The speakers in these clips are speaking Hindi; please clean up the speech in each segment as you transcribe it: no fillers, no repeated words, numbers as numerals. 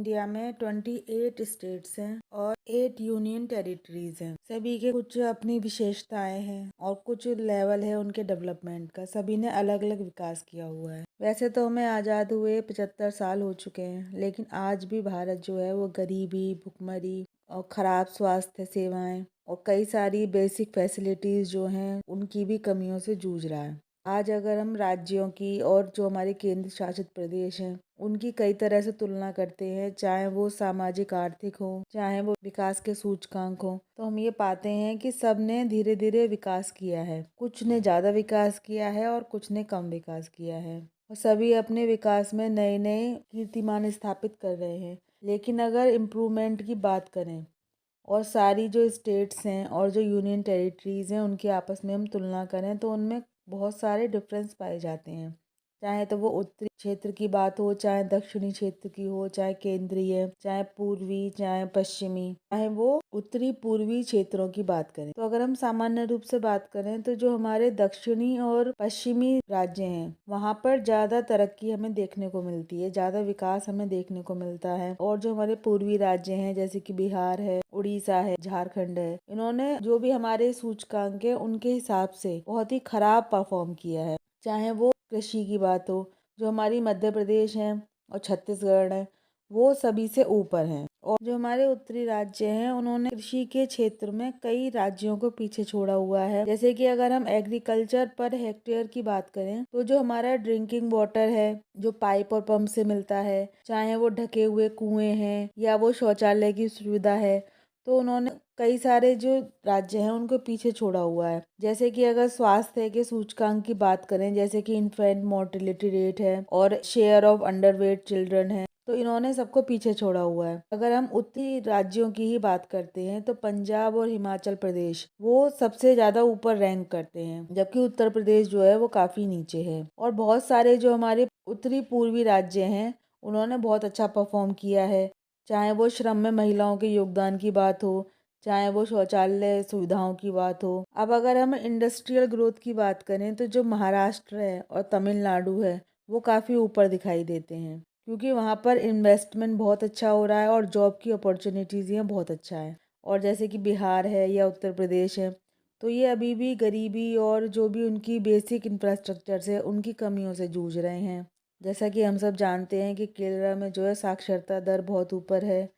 इंडिया में 28 स्टेट्स हैं और 8 यूनियन टेरिटरीज हैं। सभी के कुछ अपनी विशेषताएं हैं और कुछ लेवल है उनके डेवलपमेंट का। सभी ने अलग अलग विकास किया हुआ है। वैसे तो हमें आज़ाद हुए 75 साल हो चुके हैं, लेकिन आज भी भारत जो है वो गरीबी, भुखमरी और खराब स्वास्थ्य सेवाएं और कई सारी बेसिक फैसिलिटीज जो हैं उनकी भी कमियों से जूझ रहा है। आज अगर हम राज्यों की और जो हमारे केंद्र शासित प्रदेश हैं उनकी कई तरह से तुलना करते हैं, चाहे वो सामाजिक आर्थिक हो, चाहे वो विकास के सूचकांक हो, तो हम ये पाते हैं कि सब ने धीरे धीरे विकास किया है। कुछ ने ज़्यादा विकास किया है और कुछ ने कम विकास किया है और सभी अपने विकास में नए नए कीर्तिमान स्थापित कर रहे हैं। लेकिन अगर इम्प्रूवमेंट की बात करें और सारी जो स्टेट्स हैं और जो यूनियन टेरिटरीज हैं उनकी आपस में हम तुलना करें तो उनमें बहुत सारे डिफरेंस पाए जाते हैं। चाहे तो वो उत्तरी क्षेत्र की बात हो, चाहे दक्षिणी क्षेत्र की हो, चाहे केंद्रीय, चाहे पूर्वी, चाहे पश्चिमी, चाहे वो उत्तरी पूर्वी क्षेत्रों की बात करें। तो अगर हम सामान्य रूप से बात करें तो जो हमारे दक्षिणी और पश्चिमी राज्य हैं वहाँ पर ज्यादा तरक्की हमें देखने को मिलती है, ज्यादा विकास हमें देखने को मिलता है। और जो हमारे पूर्वी राज्य हैं जैसे कि बिहार है, उड़ीसा है, झारखंड है, इन्होंने जो भी हमारे सूचकांक है उनके हिसाब से बहुत ही खराब परफॉर्म किया है। चाहे वो कृषि की बात हो, जो हमारी मध्य प्रदेश है और छत्तीसगढ़ है वो सभी से ऊपर हैं। और जो हमारे उत्तरी राज्य हैं उन्होंने कृषि के क्षेत्र में कई राज्यों को पीछे छोड़ा हुआ है। जैसे कि अगर हम एग्रीकल्चर पर हेक्टेयर की बात करें तो जो हमारा ड्रिंकिंग वाटर है जो पाइप और पंप से मिलता है, चाहे वो ढके हुए कुएं हैं या वो शौचालय की सुविधा है, तो उन्होंने कई सारे जो राज्य हैं उनको पीछे छोड़ा हुआ है। जैसे कि अगर स्वास्थ्य के सूचकांक की बात करें, जैसे कि इन्फेंट मोर्टेलिटी रेट है और शेयर ऑफ अंडरवेट चिल्ड्रन है, तो इन्होंने सबको पीछे छोड़ा हुआ है। अगर हम उत्तरी राज्यों की ही बात करते हैं तो पंजाब और हिमाचल प्रदेश वो सबसे ज्यादा ऊपर रैंक करते हैं, जबकि उत्तर प्रदेश जो है वो काफी नीचे है। और बहुत सारे जो हमारे उत्तरी पूर्वी राज्य हैं उन्होंने बहुत अच्छा परफॉर्म किया है, चाहे वो श्रम में महिलाओं के योगदान की बात हो, चाहे वो शौचालय सुविधाओं की बात हो। अब अगर हम इंडस्ट्रियल ग्रोथ की बात करें तो जो महाराष्ट्र है और तमिलनाडु है वो काफ़ी ऊपर दिखाई देते हैं, क्योंकि वहाँ पर इन्वेस्टमेंट बहुत अच्छा हो रहा है और जॉब की अपॉर्चुनिटीज़ यहाँ बहुत अच्छा है। और जैसे कि बिहार है या उत्तर प्रदेश है तो ये अभी भी गरीबी और जो भी उनकी बेसिक इंफ्रास्ट्रक्चर है उनकी कमियों से जूझ रहे हैं। जैसा कि हम सब जानते हैं कि केरला में जो है साक्षरता दर बहुत ऊपर है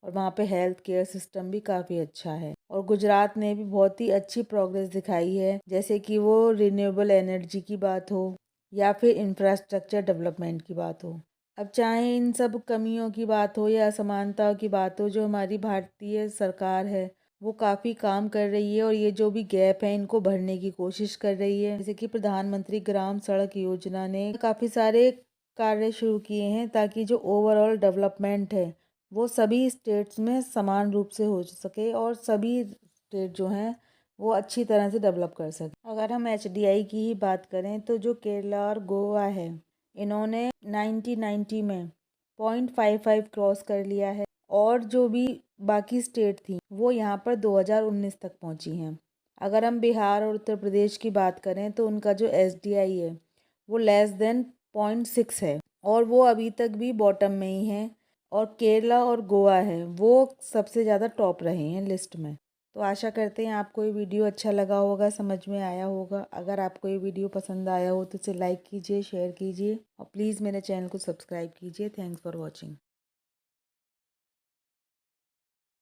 और वहाँ पे हेल्थ केयर सिस्टम भी काफ़ी अच्छा है। और गुजरात ने भी बहुत ही अच्छी प्रोग्रेस दिखाई है, जैसे कि वो रिन्यूएबल एनर्जी की बात हो या फिर इंफ्रास्ट्रक्चर डेवलपमेंट की बात हो। अब चाहे इन सब कमियों की बात हो या असमानता की बात हो, जो हमारी भारतीय सरकार है वो काफ़ी काम कर रही है और ये जो भी गैप है इनको भरने की कोशिश कर रही है। जैसे कि प्रधानमंत्री ग्राम सड़क योजना ने काफ़ी सारे कार्य शुरू किए हैं ताकि जो ओवरऑल डेवलपमेंट है वो सभी स्टेट्स में समान रूप से हो सके और सभी स्टेट जो हैं वो अच्छी तरह से डेवलप कर सके। अगर हम एचडीआई की ही बात करें तो जो केरला और गोवा है इन्होंने 1990 में 0.55 क्रॉस कर लिया है और जो भी बाकी स्टेट थी वो यहाँ पर 2019 तक पहुँची हैं। अगर हम बिहार और उत्तर प्रदेश की बात करें तो उनका जो एसडीआई है वो लेस देन 0.6 है और वो अभी तक भी बॉटम में ही है। और केरला और गोवा है वो सबसे ज़्यादा टॉप रहे हैं लिस्ट में। तो आशा करते हैं आपको ये वीडियो अच्छा लगा होगा, समझ में आया होगा। अगर आपको ये वीडियो पसंद आया हो तो इसे लाइक कीजिए, शेयर कीजिए और प्लीज़ मेरे चैनल को सब्सक्राइब कीजिए। Thanks for watching.